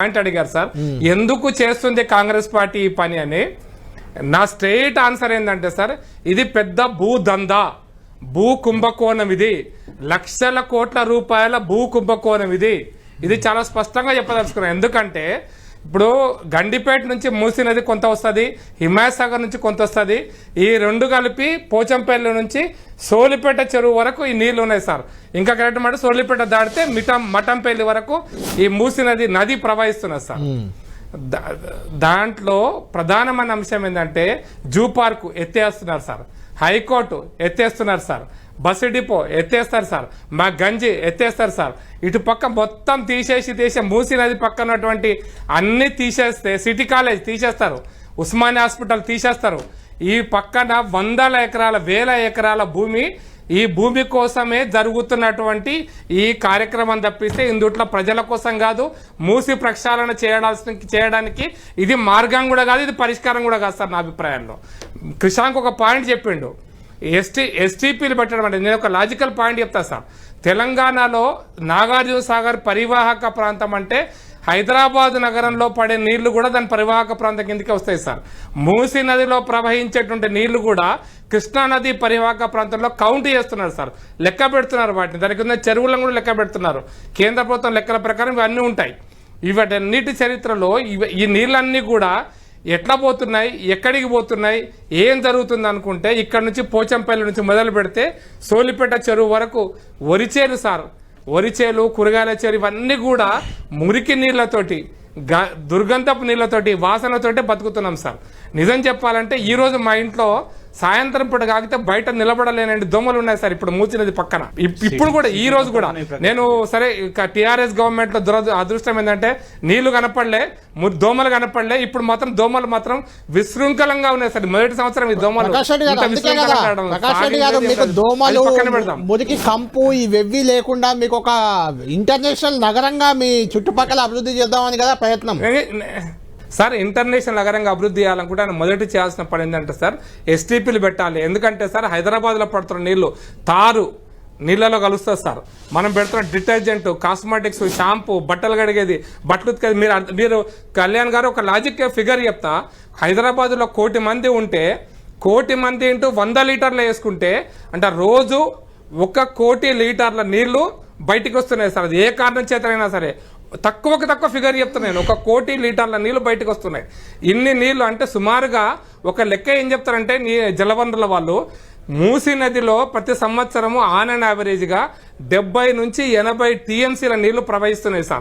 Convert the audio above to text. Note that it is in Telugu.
పాయింట్ అడిగారు సార్, ఎందుకు చేస్తుంది కాంగ్రెస్ పార్టీ ఈ పని అని. నా స్ట్రైట్ ఆన్సర్ ఏంటంటే సార్, ఇది పెద్ద భూదందా, భూ కుంభకోణం, ఇది లక్షల కోట్ల రూపాయల భూ కుంభకోణం. ఇది చాలా స్పష్టంగా చెప్పదలుచుకున్నాను. ఎందుకంటే ఇప్పుడు గండిపేట నుంచి మూసీ నది కొంత వస్తుంది, హిమాయసాగర్ నుంచి కొంత వస్తుంది, ఈ రెండు కలిపి పోచంపల్లి నుంచి సోలిపేట చెరువు వరకు ఈ నీళ్లు ఉన్నాయి సార్. ఇంకా కరెక్ట్ మాట, సోలిపేట దాటితే మఠంపల్లి వరకు ఈ మూసీ నది ప్రవహిస్తున్నది సార్. దాంట్లో ప్రధానమైన అంశం ఏంటంటే జూ పార్కు ఎత్తేస్తున్నారు సార్, హైకోర్టు ఎత్తేస్తున్నారు సార్, బస్సు డిపో ఎత్తేస్తారు సార్, మా గంజి ఎత్తేస్తారు సార్. ఇటు పక్క మొత్తం తీసేసి మూసీ నది పక్కన ఉన్నటువంటి అన్ని తీసేస్తే సిటీ కాలేజ్ తీసేస్తారు, ఉస్మానియా హాస్పిటల్ తీసేస్తారు. ఈ పక్కన వందల ఎకరాల వేల ఎకరాల భూమి, ఈ భూమి కోసమే జరుగుతున్నటువంటి ఈ కార్యక్రమం తప్పిస్తే ఇందుట్లో ప్రజల కోసం కాదు, మూసి ప్రక్షాళన చేయడానికి ఇది మార్గం కూడా కాదు, ఇది పరిష్కారం కూడా కాదు సార్. నా అభిప్రాయంలో కృషాంక్ ఒక పాయింట్ చెప్పిండు, ఎస్టీపీలు పెట్టడం అంటే నేను ఒక లాజికల్ పాయింట్ చెప్తా సార్. తెలంగాణలో నాగార్జున సాగర్ పరివాహక ప్రాంతం అంటే హైదరాబాద్ నగరంలో పడే నీళ్లు కూడా దాని పరివాహక ప్రాంతం కిందకే వస్తాయి సార్. మూసీ నదిలో ప్రవహించేటువంటి నీళ్లు కూడా కృష్ణా నది పరివాహక ప్రాంతంలో కౌంట్ చేస్తున్నారు సార్, లెక్క పెడుతున్నారు వాటిని. దానికి ఉన్న చెరువులను కూడా లెక్క పెడుతున్నారు. కేంద్ర ప్రభుత్వం లెక్కల ప్రకారం ఇవన్నీ ఉంటాయి. వీటన్నిటి చరిత్రలో ఈ నీళ్ళన్నీ కూడా ఎట్లా పోతున్నాయి, ఎక్కడికి పోతున్నాయి, ఏం జరుగుతుంది అనుకుంటే ఇక్కడ నుంచి పోచంపల్లి నుంచి మొదలు పెడితే సోలిపేట చెరువు వరకు వరిచేలు సార్, వరిచేలు, కూరగాయల చెరువు ఇవన్నీ కూడా మురికి నీళ్లతోటి, దుర్గంధపు నీళ్లతోటి, వాసనతోటి బతుకుతున్నాం సార్. నిజం చెప్పాలంటే ఈరోజు మా ఇంట్లో సాయంత్రం పూట కాగితే బయట నిలబడలేనండి దోమలు ఉన్నాయి సార్. ఇప్పుడు మూసినది పక్కన ఇప్పుడు కూడా ఈ రోజు కూడా నేను సరే టీఆర్ఎస్ గవర్నమెంట్ లో అదృష్టం ఏంటంటే నీళ్లు కనపడలే, దోమలు కనపడలే. ఇప్పుడు మాత్రం దోమలు మాత్రం విశృంఖలంగా ఉన్నాయి సార్. మొదటి సంవత్సరం ఈ దోమలు మురికి కంపు ఇవి లేకుండా మీకు ఒక ఇంటర్నేషనల్ నగరంగా మీ చుట్టుపక్కల అభివృద్ధి చేద్దామని కదా ప్రయత్నం సార్. ఇంటర్నేషనల్ నగరంగా అభివృద్ధి చేయాలనుకుంటే ఆయన మొదటి చేయాల్సిన పని ఏంటంటే సార్, ఎస్టీపీలు పెట్టాలి. ఎందుకంటే సార్ హైదరాబాద్లో పడుతున్న నీళ్లు తారు నీళ్ళలో కలుస్తుంది సార్. మనం పెడుతున్న డిటర్జెంట్, కాస్మెటిక్స్, షాంపూ, బట్టలు కడిగేది, బట్టలు ఉతికేది. మీరు కళ్యాణ్ గారు ఒక లాజిక్ ఫిగర్ చెప్తా, హైదరాబాద్లో 1 కోటి మంది ఉంటే 1 కోటి మంది ఇంటూ 100 లీటర్లు వేసుకుంటే అంటే రోజు 1 కోటి లీటర్ల నీళ్లు బయటికి వస్తున్నాయి సార్. అది ఏ కారణం చేతనైనా సరే, తక్కువ ఫిగర్ చెప్తున్నాను, 1 కోటి లీటర్ల నీళ్లు బయటకు వస్తున్నాయి. ఇన్ని నీళ్లు అంటే సుమారుగా ఒక లెక్క ఏం చెప్తారంటే జలవనరుల వాళ్ళు, మూసీ నదిలో ప్రతి సంవత్సరము ఆన్ అండ్ యావరేజ్గా 70 నుంచి 80 టీఎంసీల నీళ్లు ప్రవహిస్తున్నాయి సార్.